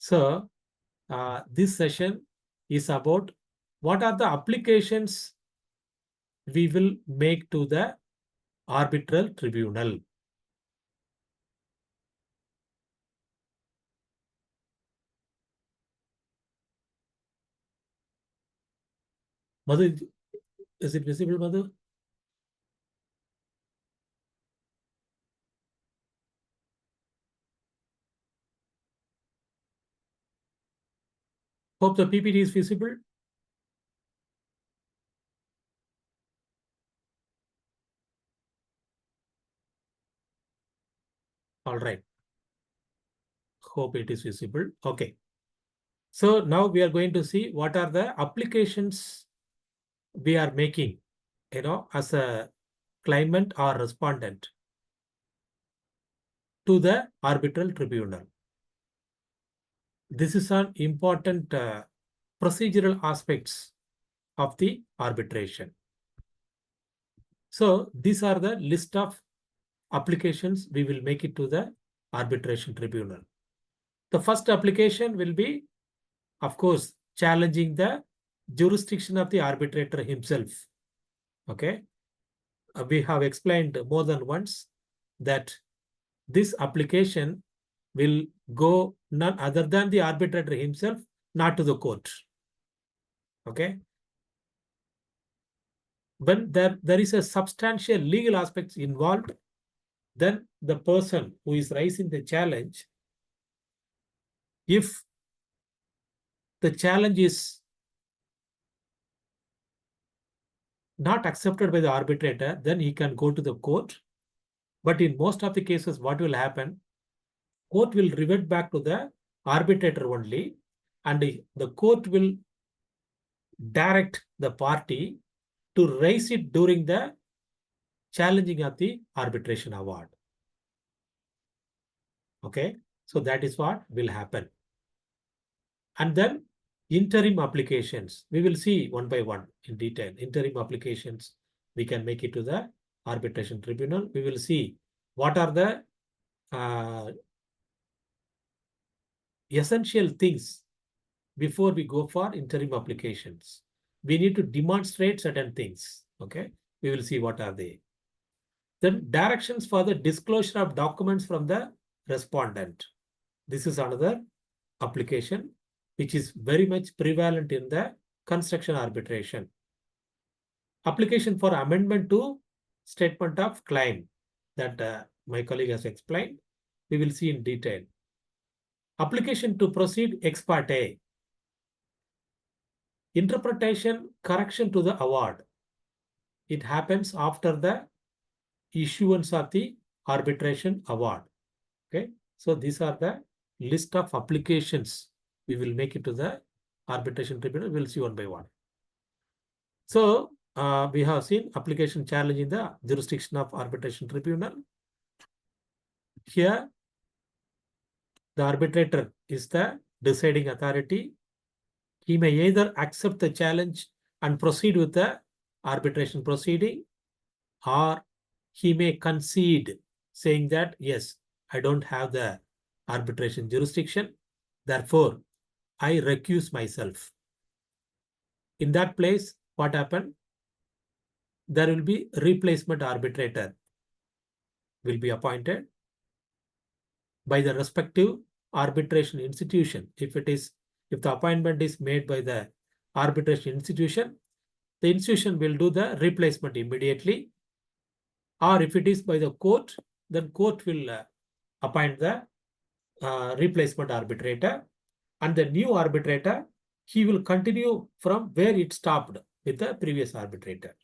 So this session is about what are the applications we will make to the arbitral tribunal. Madhu, is it visible, Madhu? Hope the PPT is visible. All right. Hope it is visible. Okay. So now we are going to see what are the applications we are making, as a claimant or respondent to the arbitral tribunal. This is an important procedural aspects of the arbitration. So these are the list of applications we will make it to the arbitration tribunal. The first application will be, of course, challenging the jurisdiction of the arbitrator himself. Okay. We have explained more than once that this application will go none other than the arbitrator himself, not to the court. Okay. When there is a substantial legal aspects involved, then the person who is raising the challenge, if the challenge is not accepted by the arbitrator, then he can go to the court. But in most of the cases, what will happen? Court will revert back to the arbitrator only, and the court will direct the party to raise it during the challenging of the arbitration award. Okay, so that is what will happen. And then interim applications, we will see one by one in detail. Interim applications, we can make it to the arbitration tribunal. We will see what are the essential things before we go for interim applications. We need to demonstrate certain things. Okay, we will see what are they. Then directions for the disclosure of documents from the respondent. This is another application which is very much prevalent in the construction arbitration. Application for amendment to statement of claim that my colleague has explained. We will see in detail. Application to proceed ex parte. Interpretation correction to the award. It happens after the issuance of the arbitration award. Okay, so these are the list of applications we will make it to the arbitration tribunal. We'll see one by one. So we have seen application challenging the jurisdiction of arbitration tribunal. Here, the arbitrator is the deciding authority. He may either accept the challenge and proceed with the arbitration proceeding, or he may concede, saying that, yes, I don't have the arbitration jurisdiction, therefore, I recuse myself. In that place, what happened? There will be replacement arbitrator will be appointed by the respective arbitration institution. If the appointment is made by the arbitration institution, the institution will do the replacement immediately. Or if it is by the court, then court will appoint the replacement arbitrator, and the new arbitrator, he will continue from where it stopped with the previous arbitrator.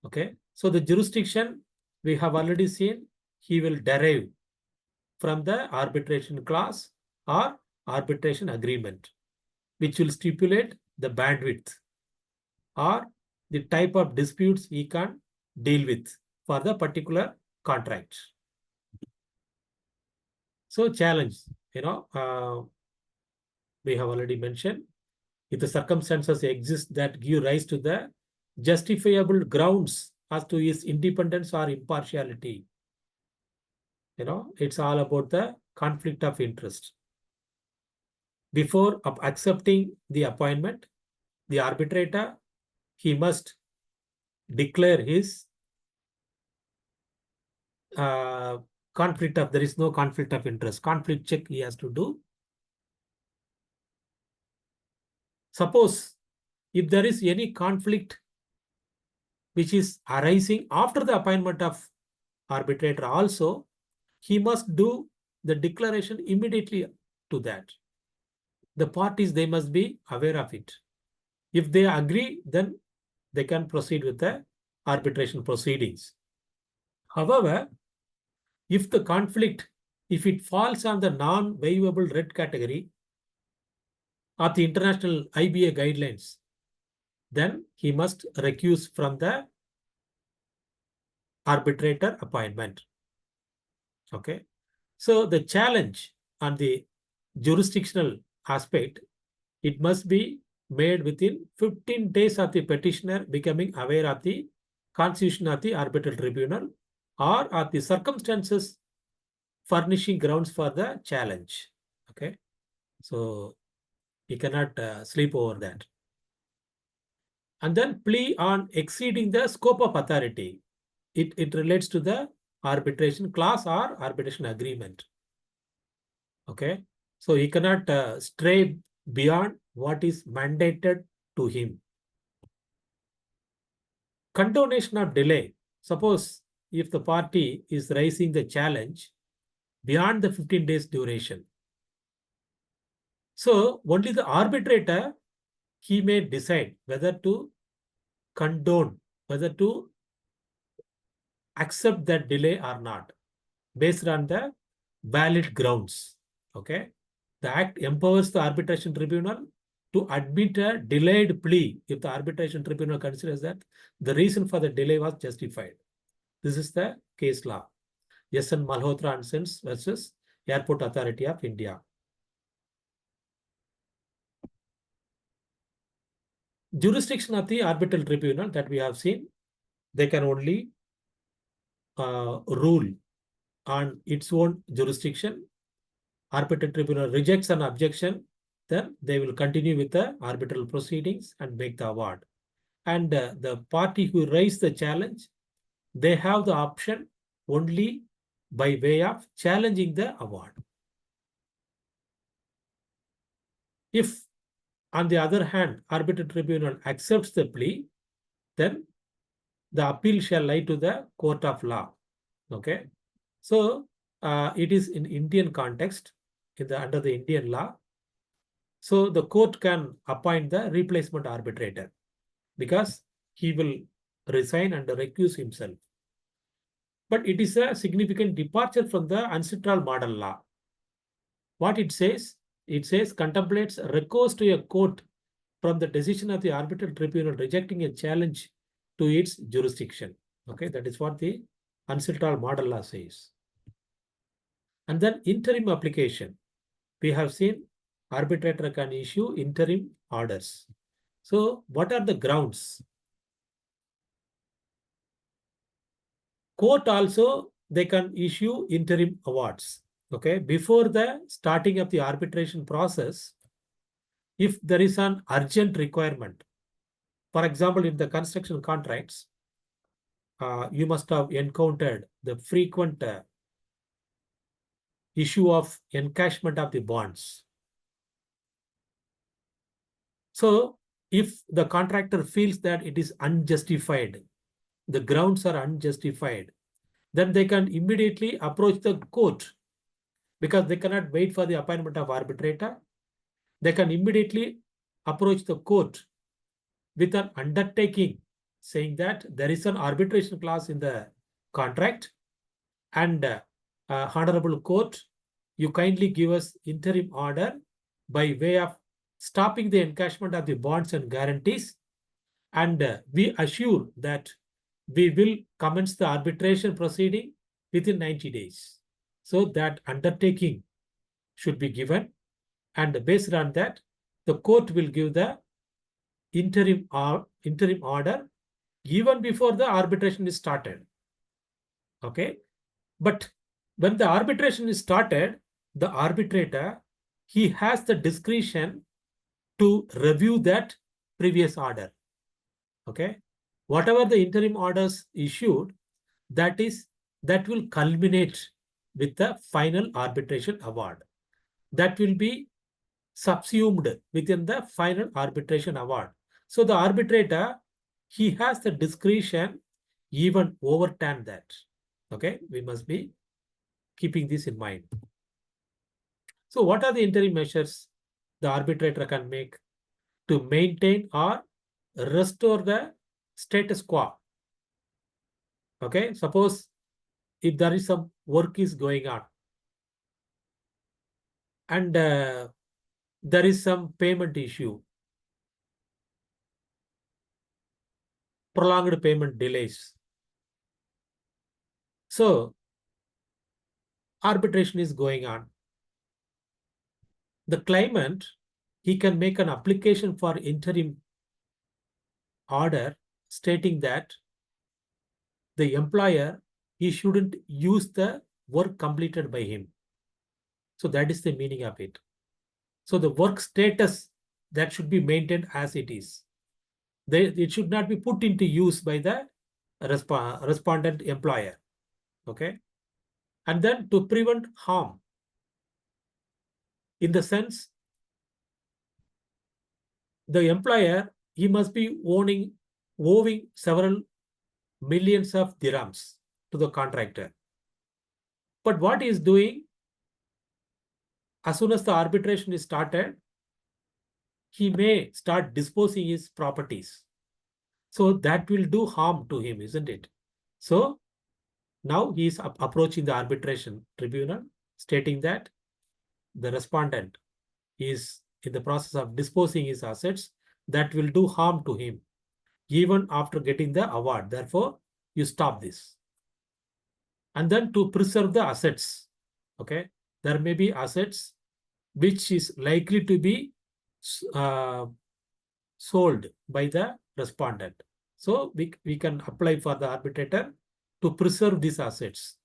Okay, so the jurisdiction we have already seen, he will derive from the arbitration clause or arbitration agreement, which will stipulate the bandwidth or the type of disputes he can deal with for the particular contract. So challenge, we have already mentioned, if the circumstances exist that give rise to the justifiable grounds as to his independence or impartiality, it's all about the conflict of interest. Before accepting the appointment, the arbitrator, he must declare his there is no conflict of interest. Conflict check he has to do. Suppose if there is any conflict which is arising after the appointment of arbitrator also, he must do the declaration immediately to that. The parties, they must be aware of it. If they agree, then they can proceed with the arbitration proceedings. However, if the conflict, if it falls on the non-waivable red category of the international IBA guidelines, then he must recuse from the arbitrator appointment. Okay. So the challenge on the jurisdictional aspect, it must be made within 15 days of the petitioner becoming aware of the constitution of the arbitral tribunal or of the circumstances furnishing grounds for the challenge. Okay. So you cannot sleep over that. And then plea on exceeding the scope of authority. It relates to the arbitration clause or arbitration agreement. Okay. So he cannot stray beyond what is mandated to him. Condonation of delay. Suppose if the party is raising the challenge beyond the 15 days duration. So only the arbitrator, he may decide whether to condone, whether to accept that delay or not, based on the valid grounds. Okay. The Act empowers the arbitration tribunal to admit a delayed plea if the arbitration tribunal considers that the reason for the delay was justified. This is the case law. S.N. Malhotra and Sons versus Airport Authority of India. Jurisdiction of the arbitral tribunal that we have seen, they can only rule on its own jurisdiction. Arbitral tribunal rejects an objection, then they will continue with the arbitral proceedings and make the award. And the party who raised the challenge, they have the option only by way of challenging the award. If, on the other hand, arbitral tribunal accepts the plea, then the appeal shall lie to the court of law. Okay. So it is in Indian context, under the Indian law. So the court can appoint the replacement arbitrator because he will resign and recuse himself. But it is a significant departure from the ancestral model law. What it says contemplates recourse to a court from the decision of the arbitral tribunal rejecting a challenge to its jurisdiction. Okay, that is what the ancestral model law says. And then interim application. We have seen arbitrator can issue interim orders. So what are the grounds? Court also, they can issue interim awards. Okay, before the starting of the arbitration process, if there is an urgent requirement, for example, in the construction contracts, you must have encountered the frequent issue of encashment of the bonds. So if the contractor feels that it is unjustified, the grounds are unjustified, then they can immediately approach the court because they cannot wait for the appointment of arbitrator. They can immediately approach the court with an undertaking saying that there is an arbitration clause in the contract and honorable court, you kindly give us interim order by way of stopping the encashment of the bonds and guarantees, and we assure that we will commence the arbitration proceeding within 90 days. So that undertaking should be given, and based on that, the court will give the interim order even before the arbitration is started. Okay, but when the arbitration is started, the arbitrator, he has the discretion to review that previous order. Okay. Whatever the interim orders issued, that will culminate with the final arbitration award. That will be subsumed within the final arbitration award. So the arbitrator, he has the discretion even overturn that. Okay, we must be keeping this in mind. So what are the interim measures the arbitrator can make to maintain or restore the status quo? Okay, suppose if there is some work is going on and there is some payment issue, prolonged payment delays. So arbitration is going on. The claimant, he can make an application for interim order stating that the employer, he shouldn't use the work completed by him. So that is the meaning of it. So the work status, that should be maintained as it is. It should not be put into use by the respondent employer. Okay. And then to prevent harm, in the sense, the employer, he must be owing several millions of dirhams to the contractor. But what he is doing, as soon as the arbitration is started, he may start disposing his properties. So that will do harm to him, isn't it? So now he is approaching the arbitration tribunal, stating that the respondent is in the process of disposing his assets that will do harm to him, even after getting the award. Therefore, you stop this. And then to preserve the assets, okay, there may be assets which is likely to be sold by the respondent. So we can apply for the arbitrator to preserve these assets,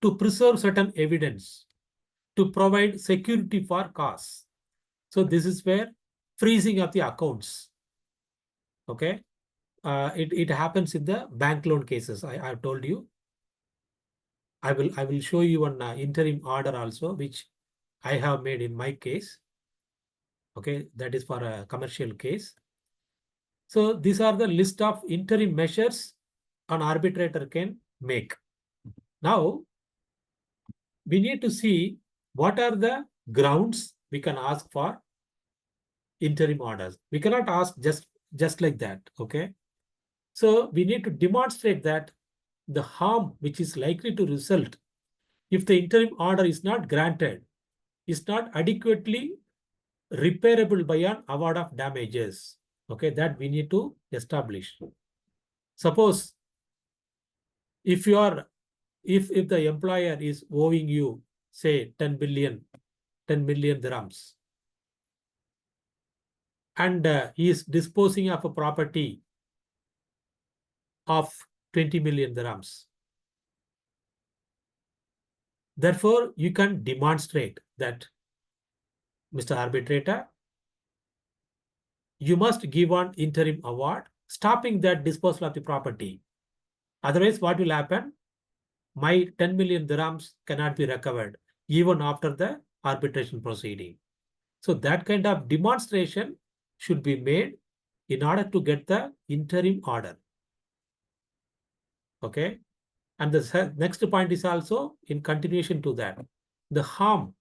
to preserve certain evidence, to provide security for costs. So this is where freezing of the accounts. Okay. It happens in the bank loan cases. I've told you. I will show you an interim order also, which I have made in my case. Okay, that is for a commercial case. So these are the list of interim measures an arbitrator can make. Now, we need to see what are the grounds we can ask for interim orders. We cannot ask just like that. Okay. So we need to demonstrate that the harm which is likely to result if the interim order is not granted is not adequately repairable by an award of damages. Okay, that we need to establish. Suppose if the employer is owing you, say 10 million dirhams, and he is disposing of a property of 20 million dirhams. Therefore, you can demonstrate that, Mr. Arbitrator, you must give an interim award stopping that disposal of the property. Otherwise, what will happen? My 10 million dirhams cannot be recovered even after the arbitration proceeding. So that kind of demonstration should be made in order to get the interim order. Okay. And the next point is also in continuation to that. The harm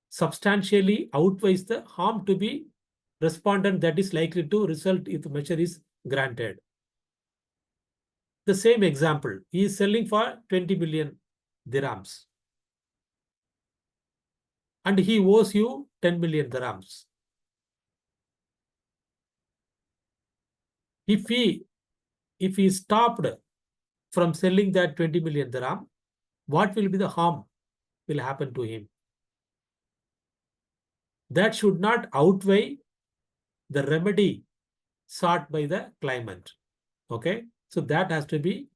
substantially outweighs the harm to be respondent that is likely to result if the measure is granted. The same example, he is selling for 20 million dirhams and he owes you 10 million dirhams. If he stopped from selling that 20 million dirham, what will be the harm will happen to him? That should not outweigh the remedy sought by the claimant. Okay, so that has to be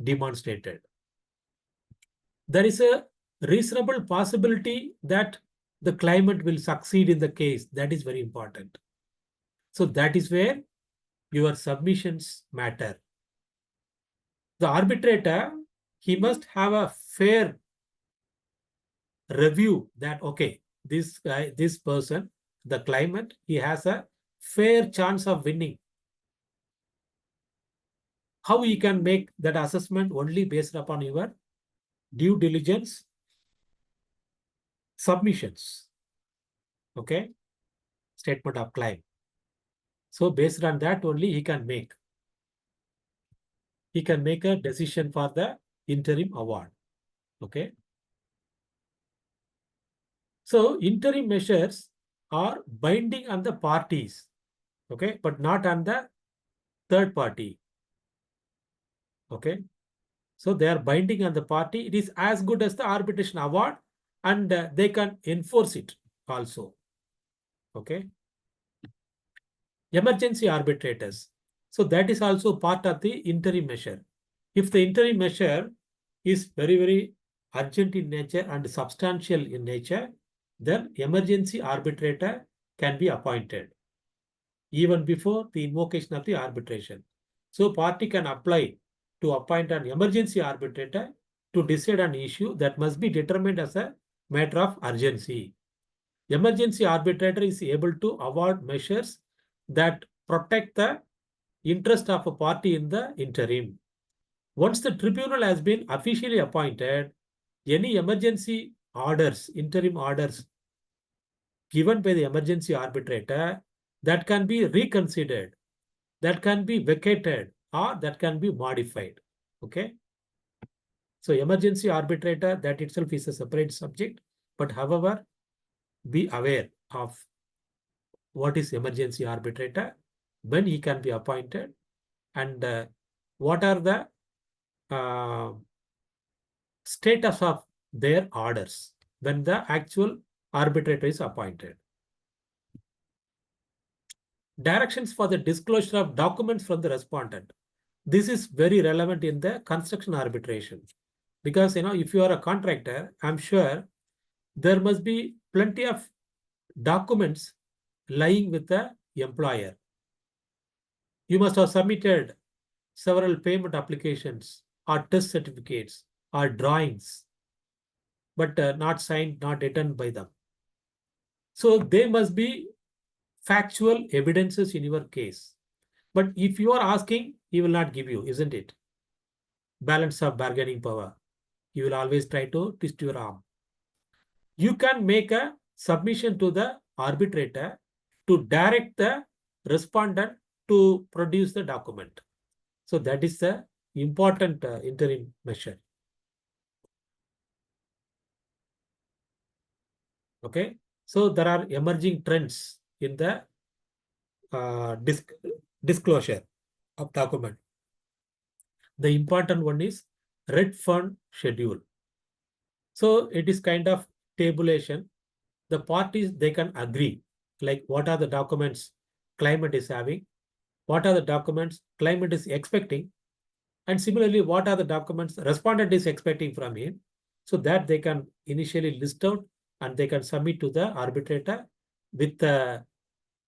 demonstrated. There is a reasonable possibility that the claimant will succeed in the case. That is very important. So that is where your submissions matter. The arbitrator, he must have a fair review that, okay, this guy, this person, the claimant, he has a fair chance of winning. How he can make that assessment? Only based upon your due diligence submissions. Okay, statement of claim. So based on that only he can make a decision for the interim award. Okay. So interim measures are binding on the parties, okay, but not on the third party. Okay. So they are binding on the party. It is as good as the arbitration award, and they can enforce it also. Okay. Emergency arbitrators. So that is also part of the interim measure. If the interim measure is very, very urgent in nature and substantial in nature, then emergency arbitrator can be appointed even before the invocation of the arbitration. So party can apply to appoint an emergency arbitrator to decide an issue that must be determined as a matter of urgency. Emergency arbitrator is able to award measures that protect the interest of a party in the interim. Once the tribunal has been officially appointed, any emergency orders, interim orders given by the emergency arbitrator, that can be reconsidered, that can be vacated, or that can be modified. Okay. So emergency arbitrator, that itself is a separate subject, but however, be aware of what is emergency arbitrator, when he can be appointed, and what are the status of their orders when the actual arbitrator is appointed. Directions for the disclosure of documents from the respondent. This is very relevant in the construction arbitration, because if you are a contractor, I'm sure there must be plenty of documents lying with the employer. You must have submitted several payment applications or test certificates or drawings, but not signed, not returned by them. So they must be factual evidences in your case. But if you are asking, he will not give you, isn't it? Balance of bargaining power. You will always try to twist your arm. You can make a submission to the arbitrator to direct the respondent to produce the document. So that is the important interim measure. Okay. So there are emerging trends in the disclosure of document. The important one is red fund schedule. So it is kind of tabulation. The parties, they can agree, like what are the documents claimant is having, what are the documents claimant is expecting, and similarly, what are the documents respondent is expecting from him, so that they can initially list out and they can submit to the arbitrator with the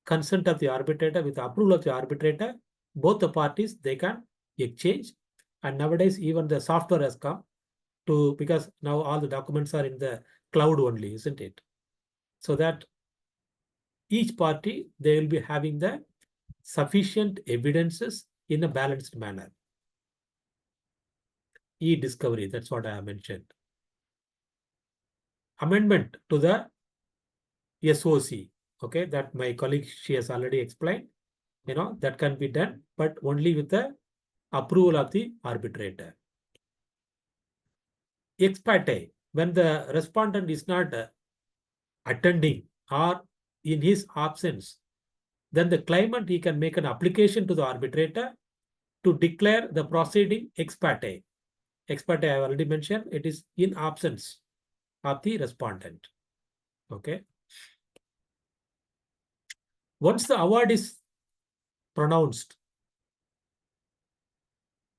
consent of the arbitrator, with the approval of the arbitrator. Both the parties, they can exchange. And nowadays, even the software has come to, because now all the documents are in the cloud only, isn't it? So that each party, they will be having the sufficient evidences in a balanced manner. E-discovery, that's what I have mentioned. Amendment to the SOC, okay, that my colleague, she has already explained, that can be done, but only with the approval of the arbitrator. Ex parte, when the respondent is not attending or in his absence, then the claimant, he can make an application to the arbitrator to declare the proceeding ex parte. Ex parte, I have already mentioned, it is in absence of the respondent. Okay. Once the award is pronounced,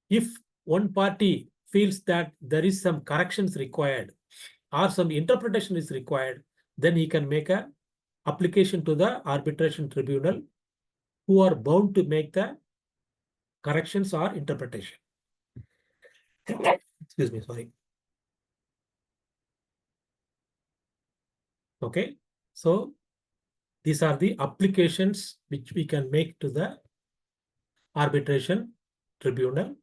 if one party feels that there is some corrections required, or some interpretation is required, then he can make a application to the arbitration tribunal, who are bound to make the corrections or interpretation. Excuse me, sorry. Okay, so these are the applications which we can make to the arbitration tribunal.